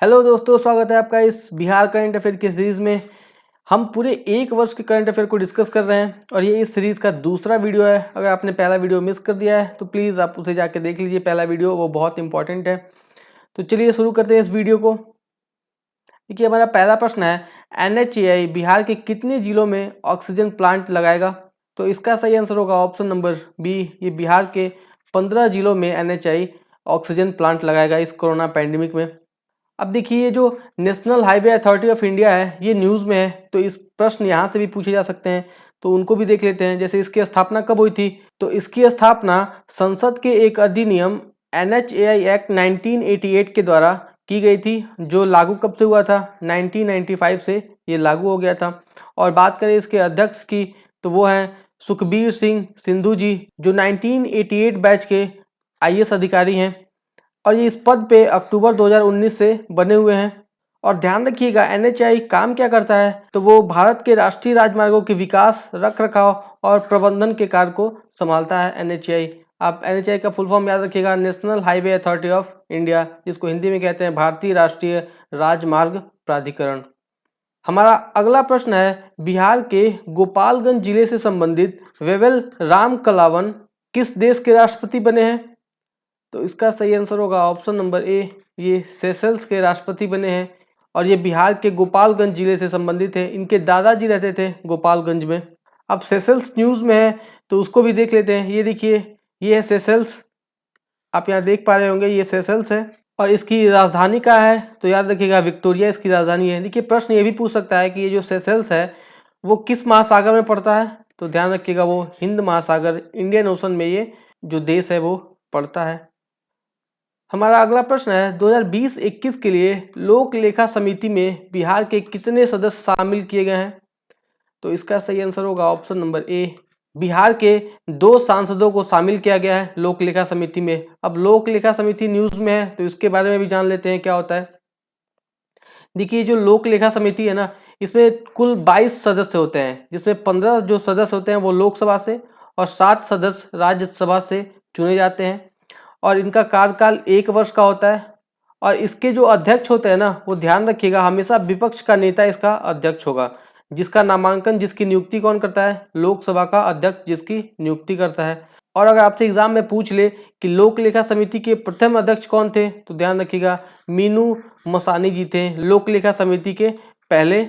Hello दोस्तों, स्वागत है आपका इस बिहार करंट अफेयर की सीरीज़ में। हम पूरे एक वर्ष के करंट अफेयर को डिस्कस कर रहे हैं और ये इस सीरीज़ का दूसरा वीडियो है। अगर आपने पहला वीडियो मिस कर दिया है तो प्लीज़ आप उसे जाके देख लीजिए। पहला वीडियो वो बहुत इंपॉर्टेंट है। तो चलिए शुरू करते हैं इस वीडियो को। देखिए, हमारा पहला प्रश्न है, NHAI बिहार के कितने जिलों में ऑक्सीजन प्लांट लगाएगा? तो इसका सही आंसर होगा ऑप्शन नंबर बी। ये बिहार के 15 जिलों में NHAI ऑक्सीजन प्लांट लगाएगा इस कोरोना पैंडेमिक में। अब देखिए, ये जो national highway authority of India है ये न्यूज़ में है, तो इस प्रश्न यहाँ से भी पूछे जा सकते हैं, तो उनको भी देख लेते हैं। जैसे इसकी स्थापना कब हुई थी? तो इसकी स्थापना संसद के एक अधिनियम NHAI एक्ट 1988 के द्वारा की गई थी, जो लागू कब से हुआ था? 1995 से ये लागू हो गया था। और बात करें इसके अध्यक्ष की, तो वो हैं सुखबीर सिंह सिंधु जी, जो 1988 बैच के IAS अधिकारी हैं और ये इस पद पे अक्टूबर 2019 से बने हुए हैं। और ध्यान रखिएगा, NHAI काम क्या करता है? तो वो भारत के राष्ट्रीय राजमार्गों के विकास, रख रखाव और प्रबंधन के कार्य को संभालता है NHAI। आप NHAI का फुल फॉर्म याद रखिएगा, national highway authority of India, जिसको हिंदी में कहते हैं भारतीय राष्ट्रीय राजमार्ग प्राधिकरण। हमारा अगला प्रश्न है, बिहार के गोपालगंज जिले से संबंधित वेवेल राम कलावन किस देश के राष्ट्रपति बने हैं? तो इसका सही आंसर होगा ऑप्शन नंबर ए। ये सेशल्स के राष्ट्रपति बने हैं और ये बिहार के गोपालगंज जिले से संबंधित है। इनके दादाजी रहते थे गोपालगंज में। अब सेशल्स न्यूज़ में है तो उसको भी देख लेते हैं। ये देखिए, ये है सेशल्स, आप यहाँ देख पा रहे होंगे, ये सेशल्स है और इसकी राजधानी क्या है? तो याद रखिएगा, विक्टोरिया इसकी राजधानी है। देखिए, प्रश्न ये भी पूछ सकता है कि ये जो सेशल्स है वो किस महासागर में पड़ता है? तो ध्यान रखिएगा, वो हिंद महासागर, इंडियन ओशन में ये जो देश है वो पड़ता है। हमारा अगला प्रश्न है, 2020-21 के लिए लोक लेखा समिति में बिहार के कितने सदस्य शामिल किए गए हैं? तो इसका सही आंसर होगा ऑप्शन नंबर ए। बिहार के 2 सांसदों को शामिल किया गया है लोक लेखा समिति में। अब लोक लेखा समिति न्यूज़ में है तो इसके बारे में भी जान लेते हैं क्या होता है। देखिए, जो लोक लेखा समिति है ना, इसमें कुल 22 सदस्य होते हैं, जिसमें 15 जो सदस्य होते हैं वो लोकसभा से और 7 सदस्य राज्यसभा से चुने जाते हैं और इनका कार्यकाल 1 वर्ष का होता है। और इसके जो अध्यक्ष होते हैं ना, वो ध्यान रखिएगा, हमेशा विपक्ष का नेता इसका अध्यक्ष होगा, जिसका नामांकन, जिसकी नियुक्ति कौन करता है? लोकसभा का अध्यक्ष जिसकी नियुक्ति करता है। और अगर आपसे एग्जाम में पूछ ले कि लोक लेखा समिति के प्रथम अध्यक्ष कौन थे, तो ध्यान रखिएगा, मीनू मसानी जी थे लोक लेखा समिति के पहले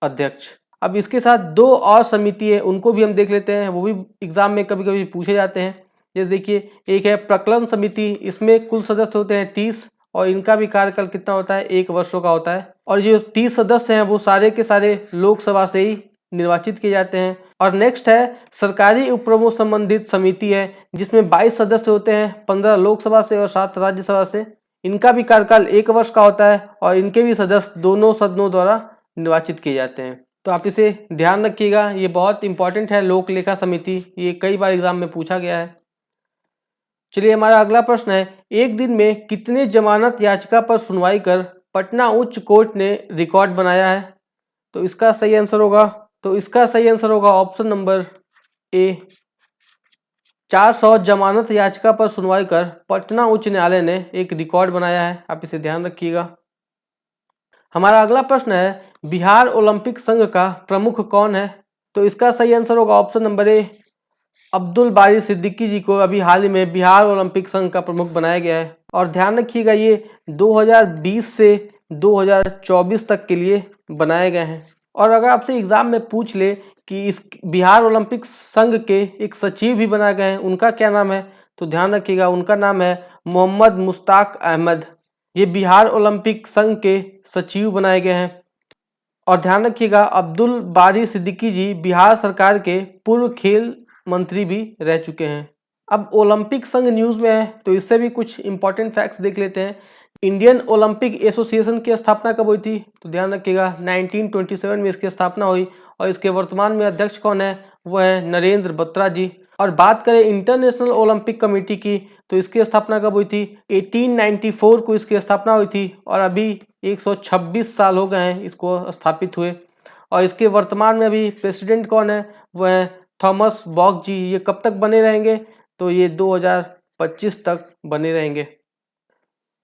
अध्यक्ष। अब इसके साथ 2 और समिति है, उनको भी हम देख लेते हैं, वो भी एग्जाम में कभी कभी पूछे जाते हैं। जैसे देखिए, एक है प्रकलन समिति, इसमें कुल सदस्य होते हैं 30 और इनका भी कार्यकाल कितना होता है? 1 वर्षों का होता है। और जो 30 सदस्य हैं वो सारे के सारे लोकसभा से ही निर्वाचित किए जाते हैं। और नेक्स्ट है सरकारी उपक्रमों संबंधित समिति है, जिसमें 22 सदस्य होते हैं, 15 लोकसभा से और 7 राज्यसभा से। इनका भी कार्यकाल 1 वर्ष का होता है और इनके भी सदस्य दोनों सदनों द्वारा निर्वाचित किए जाते हैं। तो आप इसे ध्यान रखिएगा, ये बहुत इंपॉर्टेंट है लोक लेखा समिति, ये कई बार एग्जाम में पूछा गया है। चलिए, हमारा अगला प्रश्न है, एक दिन में कितने जमानत याचिका पर सुनवाई कर पटना उच्च कोर्ट ने रिकॉर्ड बनाया है? तो इसका सही आंसर होगा ऑप्शन नंबर ए। 400 जमानत याचिका पर सुनवाई कर पटना उच्च न्यायालय ने एक रिकॉर्ड बनाया है, आप इसे ध्यान रखिएगा। हमारा अगला प्रश्न है, बिहार ओलंपिक संघ का प्रमुख कौन है? तो इसका सही आंसर होगा ऑप्शन नंबर ए। अब्दुल बारी सिद्दीकी जी को अभी हाल ही में बिहार ओलंपिक संघ का प्रमुख बनाया गया है। और ध्यान रखिएगा, ये 2020 से 2024 तक के लिए बनाए गए हैं। और अगर आपसे एग्जाम में पूछ ले कि इस बिहार ओलंपिक संघ के एक सचिव भी बनाए गए हैं, उनका क्या नाम है? तो ध्यान रखिएगा, उनका नाम है मोहम्मद मुश्ताक अहमद। ये बिहार ओलंपिक संघ के सचिव बनाए गए हैं। और ध्यान रखिएगा, अब्दुल बारी सिद्दीकी जी बिहार सरकार के पूर्व खेल मंत्री भी रह चुके हैं। अब ओलंपिक संघ न्यूज़ में है तो इससे भी कुछ इंपॉर्टेंट फैक्ट्स देख लेते हैं। इंडियन ओलंपिक एसोसिएशन की स्थापना कब हुई थी? तो ध्यान रखिएगा, 1927 में इसकी स्थापना हुई और इसके वर्तमान में अध्यक्ष कौन है? वो है नरेंद्र बत्रा जी। और बात करें इंटरनेशनल ओलंपिक कमेटी की, तो इसकी स्थापना कब हुई थी? 1894 को इसकी स्थापना हुई थी और अभी 126 साल हो गए हैं इसको स्थापित हुए। और इसके वर्तमान में अभी प्रेसिडेंट कौन है? वो है थॉमस बॉक जी। ये कब तक बने रहेंगे? तो ये 2025 तक बने रहेंगे।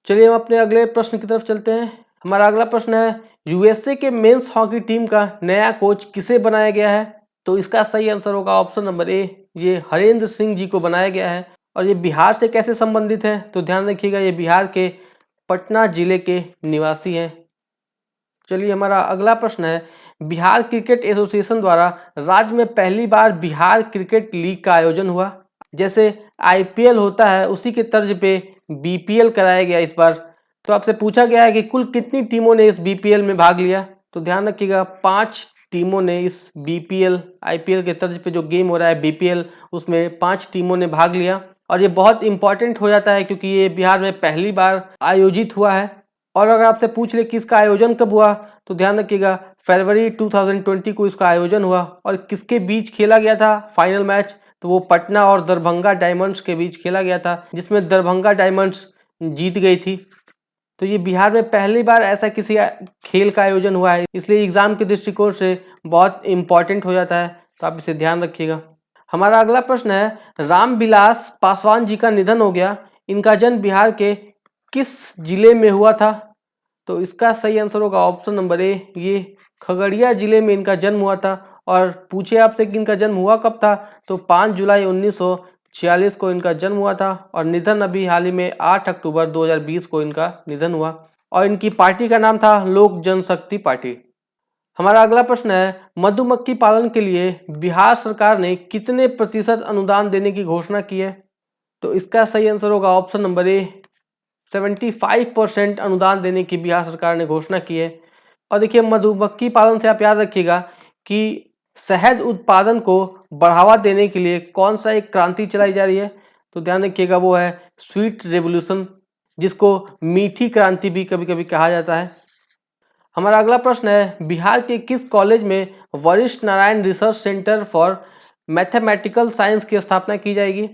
चलिए हम अपने अगले प्रश्न की तरफ चलते हैं। हमारा अगला प्रश्न है, यूएसए के मेंस हॉकी टीम का नया कोच किसे बनाया गया है? तो इसका सही आंसर होगा ऑप्शन नंबर ए, ये हरेंद्र सिंह जी को बनाया गया है। और ये बिहार से कैसे संबंधित है? तो ध्यान रखिएगा, ये बिहार के पटना जिले के निवासी हैं। चलिए हमारा अगला प्रश्न है, बिहार क्रिकेट एसोसिएशन द्वारा राज्य में पहली बार बिहार क्रिकेट लीग का आयोजन हुआ। जैसे आईपीएल होता है उसी के तर्ज पे बीपीएल कराया गया इस बार। तो आपसे पूछा गया है कि कुल कितनी टीमों ने इस बीपीएल में भाग लिया? तो ध्यान रखिएगा, 5 टीमों ने इस बीपीएल, आईपीएल के तर्ज पे जो गेम हो रहा है बीपीएल, उसमें 5 टीमों ने भाग लिया। और ये बहुत इंपॉर्टेंट हो जाता है क्योंकि ये बिहार में पहली बार आयोजित हुआ है। और अगर आपसे पूछ ले किसका आयोजन कब हुआ, तो ध्यान रखिएगा फरवरी 2020 को इसका आयोजन हुआ। और किसके बीच खेला गया था फाइनल मैच? तो वो पटना और दरभंगा डायमंड्स के बीच खेला गया था, जिसमें दरभंगा डायमंड्स जीत गई थी। तो ये बिहार में पहली बार ऐसा किसी खेल का आयोजन हुआ है, इसलिए एग्जाम के दृष्टिकोण से बहुत इंपॉर्टेंट हो जाता है, तो आप इसे ध्यान रखिएगा। हमारा अगला प्रश्न है, रामविलास पासवान जी का निधन हो गया, इनका जन्म बिहार के किस जिले में हुआ था? तो इसका सही आंसर होगा ऑप्शन नंबर ए, ये खगड़िया जिले में इनका जन्म हुआ था। और पूछे आपसे कि इनका जन्म हुआ कब था, तो 5 जुलाई 1946 को इनका जन्म हुआ था। और निधन अभी हाल ही में 8 अक्टूबर 2020 को इनका निधन हुआ। और इनकी पार्टी का नाम था लोक जनशक्ति पार्टी। हमारा अगला प्रश्न है, मधुमक्खी पालन के लिए बिहार सरकार ने कितने प्रतिशत अनुदान देने की घोषणा की है? तो इसका सही आंसर होगा ऑप्शन नंबर ए, 75% अनुदान देने की बिहार सरकार ने घोषणा की है। और देखिए, मधुमक्खी पालन से आप याद रखिएगा कि शहद उत्पादन को बढ़ावा देने के लिए कौन सा एक क्रांति चलाई जा रही है? तो ध्यान रखिएगा, वो है स्वीट रेवोल्यूशन, जिसको मीठी क्रांति भी कभी कभी कहा जाता है। हमारा अगला प्रश्न है, बिहार के किस कॉलेज में वरिष्ठ Narayan research centre for mathematical science की स्थापना की जाएगी?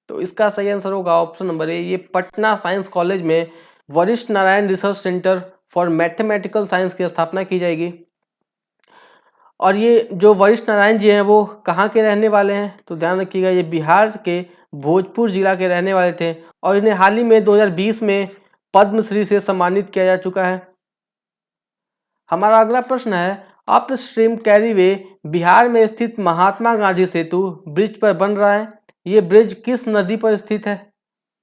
तो इसका सही आंसर होगा ऑप्शन नंबर ए, ये पटना साइंस कॉलेज में वरिष्ठ Narayan research centre for mathematical science की स्थापना की जाएगी। और ये जो वरिष्ठ नारायण जी हैं वो कहाँ के रहने वाले हैं? तो ध्यान रखिएगा, ये बिहार के भोजपुर जिला के रहने वाले थे। और इन्हें हाल ही में 2020 में पद्मश्री से सम्मानित किया जा चुका है। हमारा अगला प्रश्न है, अप स्ट्रीम कैरीवे बिहार में स्थित महात्मा गांधी सेतु ब्रिज पर बन रहा है, ये ब्रिज किस नदी पर स्थित है?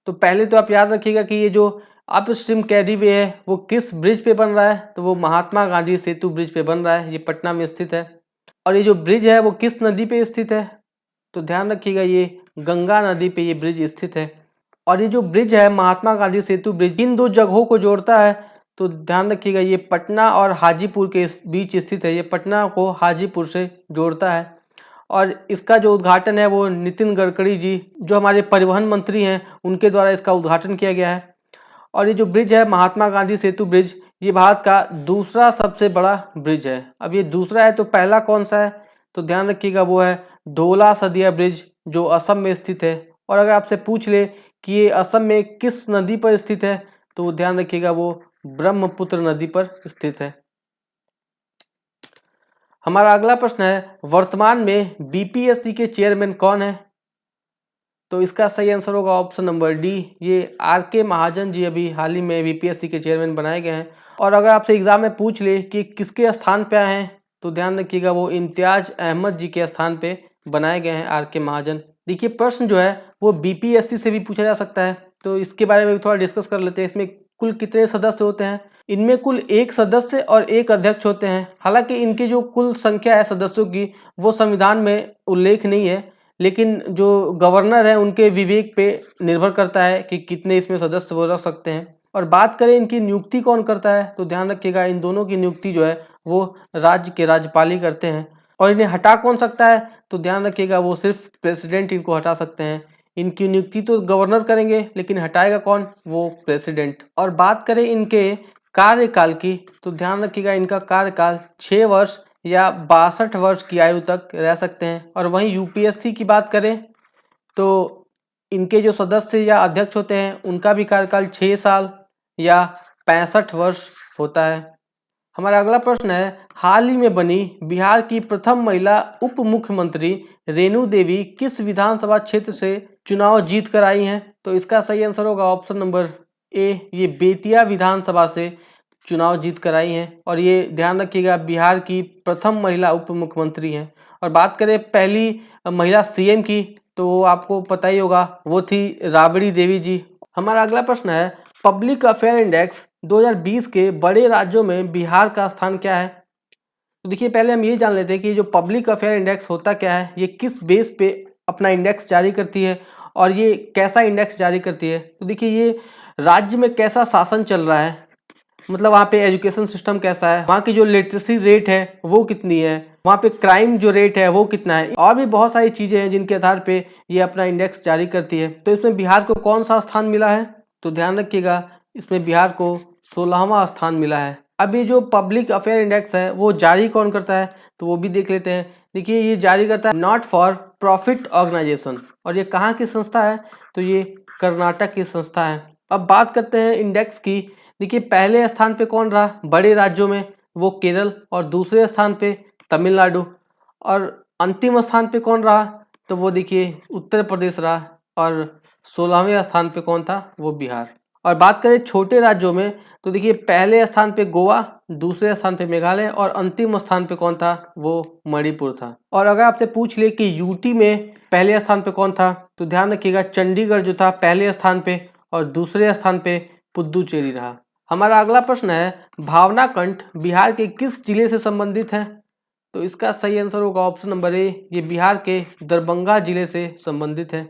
तो पहले तो आप याद रखिएगा कि ये जो अप स्ट्रीम कैरीवे है वो किस ब्रिज पे बन रहा है? तो वो महात्मा गांधी सेतु ब्रिज पे बन रहा है, ये पटना में स्थित है। और ये जो ब्रिज है वो किस नदी पे स्थित है? तो ध्यान रखिएगा, ये गंगा नदी पे ये ब्रिज स्थित है। और ये जो ब्रिज है महात्मा गांधी सेतु ब्रिज, इन 2 जगहों को जोड़ता है। तो ध्यान रखिएगा, ये पटना और हाजीपुर के बीच स्थित है, ये पटना को हाजीपुर से जोड़ता है। और इसका जो उद्घाटन है वो नितिन गडकरी जी, जो हमारे परिवहन मंत्री हैं, उनके द्वारा इसका उद्घाटन किया गया है। और ये जो ब्रिज है महात्मा गांधी सेतु ब्रिज, ये भारत का दूसरा सबसे बड़ा ब्रिज है। अब ये दूसरा है तो पहला कौन सा है? तो ध्यान रखिएगा, वो है ढोला सदिया ब्रिज, जो असम में स्थित है। और अगर आपसे पूछ ले कि ये असम में किस नदी पर स्थित है, तो ध्यान रखिएगा, वो ब्रह्मपुत्र नदी पर स्थित है। हमारा अगला प्रश्न है, वर्तमान में बीपीएससी के चेयरमैन कौन है? तो इसका सही आंसर होगा ऑप्शन नंबर डी, ये आर.के. महाजन जी अभी हाल ही में बीपीएससी के चेयरमैन बनाए गए हैं। और अगर आपसे एग्जाम में पूछ ले कि किसके स्थान पे आए हैं, तो ध्यान रखिएगा, वो इम्तियाज अहमद जी के स्थान पे बनाए गए हैं आर.के. महाजन। देखिए, प्रश्न जो है वो बीपीएससी से भी पूछा जा सकता है, तो इसके बारे में भी थोड़ा डिस्कस कर लेते हैं। इसमें कुल कितने सदस्य होते हैं? इनमें कुल 1 सदस्य और 1 अध्यक्ष होते हैं। हालांकि इनकी जो कुल संख्या है सदस्यों की, वो संविधान में उल्लेख नहीं है, लेकिन जो गवर्नर है उनके विवेक पे निर्भर करता है कि कितने इसमें सदस्य वो रख सकते हैं। और बात करें इनकी नियुक्ति कौन करता है, तो ध्यान रखिएगा, इन दोनों की नियुक्ति जो है वो राज्य के राज्यपाल ही करते हैं। और इन्हें हटा कौन सकता है? तो ध्यान रखिएगा, वो सिर्फ प्रेसिडेंट इनको हटा सकते हैं। इनकी नियुक्ति तो गवर्नर करेंगे, लेकिन हटाएगा कौन? वो प्रेसिडेंट। और बात करें इनके कार्यकाल की, तो ध्यान रखिएगा, इनका कार्यकाल 6 वर्ष या 62 वर्ष की आयु तक रह सकते हैं। और वहीं यूपीएससी की बात करें तो इनके जो सदस्य या अध्यक्ष होते हैं उनका भी कार्यकाल 6 साल या 65 वर्ष होता है। हमारा अगला प्रश्न है, हाल ही में बनी बिहार की प्रथम महिला उप मुख्यमंत्री रेणु देवी किस विधानसभा क्षेत्र से चुनाव जीत कर आई हैं? तो इसका सही आंसर होगा ऑप्शन नंबर ए, ये बेतिया विधानसभा से चुनाव जीत कर आई हैं और ये ध्यान रखिएगा बिहार की प्रथम महिला उप मुख्यमंत्री हैं। और बात करें पहली महिला सीएम की तो आपको पता ही होगा, वो थी राबड़ी देवी जी। हमारा अगला प्रश्न है पब्लिक अफेयर इंडेक्स 2020 के बड़े राज्यों में बिहार का स्थान क्या है। तो देखिए पहले हम ये जान लेते हैं कि जो पब्लिक अफेयर इंडेक्स होता क्या है, ये किस बेस पे अपना इंडेक्स जारी करती है और ये कैसा इंडेक्स जारी करती है। तो देखिए ये राज्य में कैसा शासन चल रहा है, मतलब वहाँ पे एजुकेशन सिस्टम कैसा है, वहाँ की जो लिटरेसी रेट है वो कितनी है, वहाँ पे क्राइम जो रेट है वो कितना है, और भी बहुत सारी चीज़ें हैं जिनके आधार पे ये अपना इंडेक्स जारी करती है। तो इसमें बिहार को कौन सा स्थान मिला है, तो ध्यान रखिएगा इसमें बिहार को 16वां स्थान मिला है। अब ये जो पब्लिक अफेयर इंडेक्स है वो जारी कौन करता है, तो वो भी देख लेते हैं। देखिए ये जारी करता है नॉट फॉर प्रॉफिट ऑर्गेनाइजेशन, और ये कहाँ की संस्था है, तो ये कर्नाटक की संस्था है। अब बात करते हैं इंडेक्स की। देखिए पहले स्थान पे कौन रहा बड़े राज्यों में, वो केरल, और दूसरे स्थान पे तमिलनाडु, और अंतिम स्थान पे कौन रहा, तो वो देखिए उत्तर प्रदेश रहा, और 16वें स्थान पे कौन था, वो बिहार। और बात करें छोटे राज्यों में तो देखिए पहले स्थान पे गोवा, दूसरे स्थान पे मेघालय, और अंतिम स्थान पे कौन था, वो मणिपुर था। और अगर आपसे पूछ ले कि यूटी में पहले स्थान पे कौन था, तो ध्यान रखिएगा चंडीगढ़ जो था पहले स्थान पे, और दूसरे स्थान पे पुद्दुचेरी रहा। हमारा अगला प्रश्न है भावना कंठ बिहार के किस जिले से संबंधित है, तो इसका सही आंसर होगा ऑप्शन नंबर ए, ये बिहार के दरभंगा जिले से संबंधित है।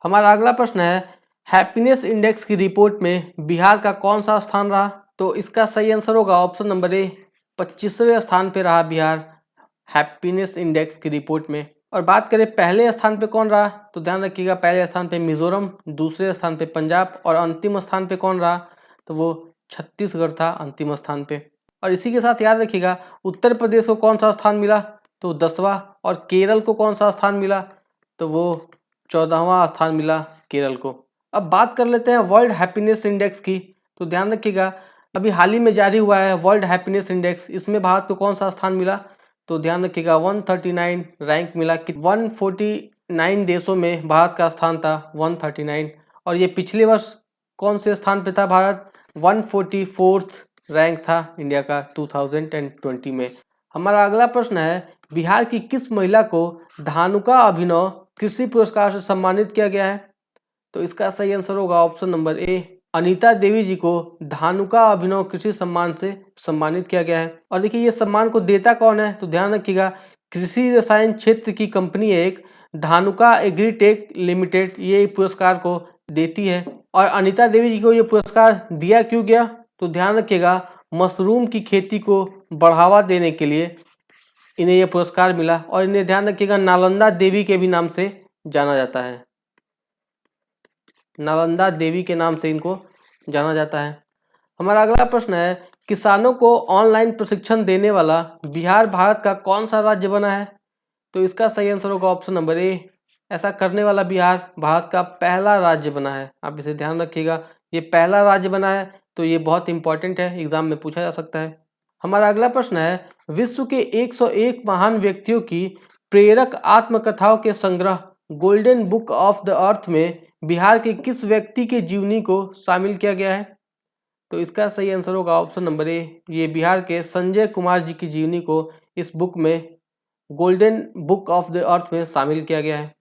हमारा अगला प्रश्न है हैप्पीनेस इंडेक्स की रिपोर्ट में बिहार का कौन सा स्थान रहा, तो इसका सही आंसर होगा ऑप्शन नंबर ए, 25वें स्थान पे रहा बिहार हैप्पीनेस इंडेक्स की रिपोर्ट में। और बात करें पहले स्थान पे कौन रहा, तो ध्यान रखिएगा पहले स्थान पे मिजोरम, दूसरे स्थान पे पंजाब, और अंतिम स्थान पे कौन रहा, तो वो छत्तीसगढ़ था अंतिम स्थान पे। और इसी के साथ याद रखिएगा उत्तर प्रदेश को कौन सा स्थान मिला, तो 10वां, और केरल को कौन सा स्थान मिला, तो वो 14वां स्थान मिला केरल को। अब बात कर लेते हैं वर्ल्ड हैप्पीनेस इंडेक्स की। तो ध्यान रखिएगा अभी हाल ही में जारी हुआ है वर्ल्ड हैप्पीनेस इंडेक्स, इसमें भारत को कौन सा स्थान मिला, तो ध्यान रखिएगा 139 रैंक मिला कि 149 देशों में भारत का स्थान था 139। और ये पिछले वर्ष कौन से स्थान पे था भारत, 144th रैंक था इंडिया का 2020 में। हमारा अगला प्रश्न है बिहार की किस महिला को धानुका अभिनव कृषि पुरस्कार से सम्मानित किया गया है, तो इसका सही आंसर होगा option number A, Anita Devi जी को धानुका अभिनव कृषि सम्मान से सम्मानित किया गया है। और देखिए ये सम्मान को देता कौन है, तो ध्यान रखिएगा कृषि रसायन क्षेत्र की कंपनी है एक, धानुका एग्रीटेक लिमिटेड, ये पुरस्कार को देती है। और अनीता देवी जी को ये पुरस्कार दिया क्यों गया, तो ध्यान रखिएगा मशरूम की खेती को बढ़ावा देने के लिए इन्हें यह पुरस्कार मिला, और इन्हें ध्यान रखिएगा नालंदा देवी के भी नाम से जाना जाता है, नालंदा देवी के नाम से इनको जाना जाता है। हमारा अगला प्रश्न है किसानों को ऑनलाइन प्रशिक्षण देने वाला बिहार भारत का कौन सा राज्य बना है, तो इसका सही आंसर होगा ऑप्शन नंबर ए, ऐसा करने वाला बिहार भारत का पहला राज्य बना है। आप इसे ध्यान रखिएगा ये पहला राज्य बना है, तो ये बहुत इंपॉर्टेंट है, एग्जाम में पूछा जा सकता है। हमारा अगला प्रश्न है विश्व के 101 महान व्यक्तियों की प्रेरक आत्मकथाओं के संग्रह golden book of the earth में बिहार के किस व्यक्ति के जीवनी को शामिल किया गया है, तो इसका सही आंसर होगा ऑप्शन नंबर ए, ये बिहार के संजय कुमार जी की जीवनी को इस बुक में golden book of the earth में शामिल किया गया है।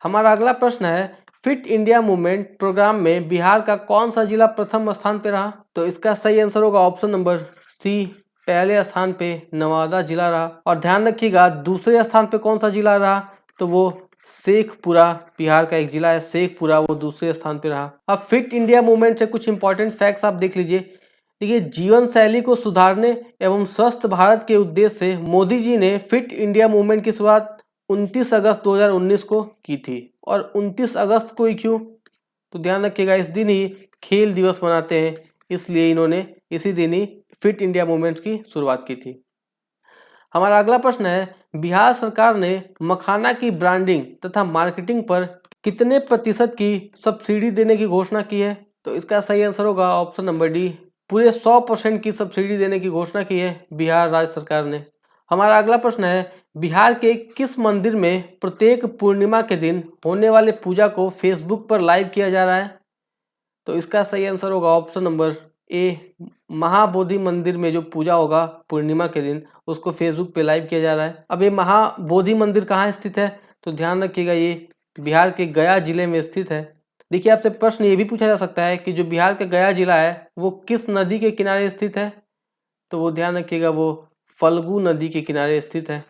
हमारा अगला प्रश्न है फिट इंडिया मूवमेंट प्रोग्राम में बिहार का कौन सा जिला प्रथम स्थान पे रहा, तो इसका सही आंसर होगा ऑप्शन नंबर सी, पहले स्थान पे नवादा जिला रहा। और ध्यान रखिएगा दूसरे स्थान पे कौन सा जिला रहा, तो वो शेखपुरा, बिहार का एक जिला है शेखपुरा, वो दूसरे स्थान पे रहा। अब फिट इंडिया मूवमेंट से कुछ इंपॉर्टेंट फैक्ट्स आप देख लीजिए। देखिए जीवन शैली को सुधारने एवं स्वस्थ भारत के उद्देश्य से मोदी जी ने फिट इंडिया मूवमेंट की शुरुआत 29 अगस्त 2019 को की थी। और 29 अगस्त को ही क्यों, तो ध्यान रखिएगा इस दिन ही खेल दिवस मनाते हैं, इसलिए इन्होंने इसी दिन ही फिट इंडिया मूवमेंट की शुरुआत की थी। हमारा अगला प्रश्न है बिहार सरकार ने मखाना की ब्रांडिंग तथा मार्केटिंग पर कितने प्रतिशत की सब्सिडी देने की घोषणा की है, तो इसका सही आंसर होगा ऑप्शन नंबर डी, पूरे 100% की सब्सिडी देने की घोषणा की है बिहार राज्य सरकार ने। हमारा अगला प्रश्न है बिहार के किस मंदिर में प्रत्येक पूर्णिमा के दिन होने वाले पूजा को फेसबुक पर लाइव किया जा रहा है, तो इसका सही आंसर होगा ऑप्शन नंबर ए महाबोधि मंदिर में जो पूजा होगा पूर्णिमा के दिन, उसको फेसबुक पे लाइव किया जा रहा है। अब ये महाबोधि मंदिर कहाँ स्थित है, तो ध्यान रखिएगा ये बिहार के गया जिले में स्थित है। देखिए आपसे प्रश्न ये भी पूछा जा सकता है कि जो बिहार का गया जिला है वो किस नदी के किनारे स्थित है, तो वो ध्यान रखिएगा वो फल्गु नदी के किनारे स्थित है।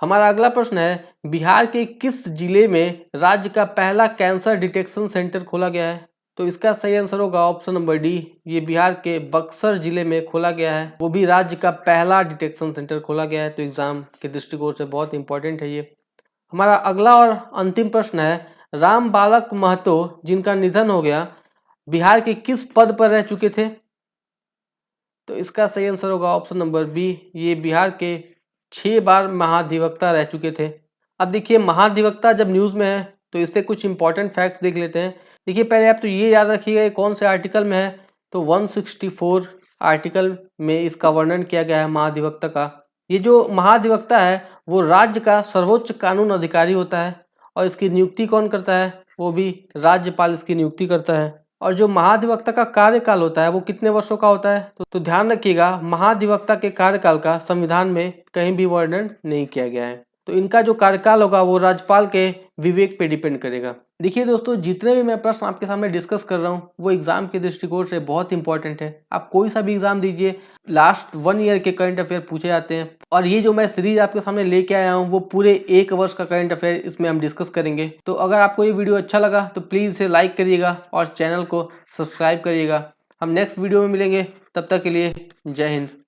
हमारा अगला प्रश्न है, बिहार के किस जिले में राज्य का पहला कैंसर डिटेक्शन सेंटर खोला गया है, तो इसका सही आंसर होगा ऑप्शन नंबर डी, ये बिहार के बक्सर जिले में खोला गया है, वो भी राज्य का पहला डिटेक्शन सेंटर खोला गया है। तो एग्जाम के दृष्टिकोण से बहुत इंपॉर्टेंट है ये। हमारा अगला और अंतिम प्रश्न है, राम बालक महतो जिनका निधन हो गया बिहार के किस पद पर रह चुके थे, तो इसका सही आंसर होगा ऑप्शन नंबर बी, ये बिहार के 6 बार महाधिवक्ता रह चुके थे। अब देखिए महाधिवक्ता जब न्यूज़ में है तो इससे कुछ इंपॉर्टेंट फैक्ट्स देख लेते हैं। देखिए पहले आप तो ये याद रखिएगा कौन से आर्टिकल में है, तो 164 आर्टिकल में इसका वर्णन किया गया है महाधिवक्ता का। ये जो महाधिवक्ता है वो राज्य का सर्वोच्च कानून अधिकारी होता है और इसकी नियुक्ति कौन करता है, वो भी राज्यपाल इसकी नियुक्ति करता है। और जो महाधिवक्ता का कार्यकाल होता है वो कितने वर्षों का होता है, तो ध्यान रखिएगा महाधिवक्ता के कार्यकाल का संविधान में कहीं भी वर्णन नहीं किया गया है। तो इनका जो कार्यकाल होगा वो राज्यपाल के विवेक पे डिपेंड करेगा। देखिए दोस्तों जितने भी मैं प्रश्न आपके सामने डिस्कस कर रहा हूँ वो एग्जाम के दृष्टिकोण से बहुत इंपॉर्टेंट है। आप कोई सा भी एग्जाम दीजिए, लास्ट 1 ईयर के करंट अफेयर पूछे जाते हैं और ये जो मैं सीरीज आपके सामने लेके आया हूँ वो पूरे 1 वर्ष का करंट अफेयर इसमें हम डिस्कस करेंगे। तो अगर आपको ये वीडियो अच्छा लगा तो प्लीज़ इसे लाइक करिएगा और चैनल को सब्सक्राइब करिएगा। हम नेक्स्ट वीडियो में मिलेंगे, तब तक के लिए जय हिंद।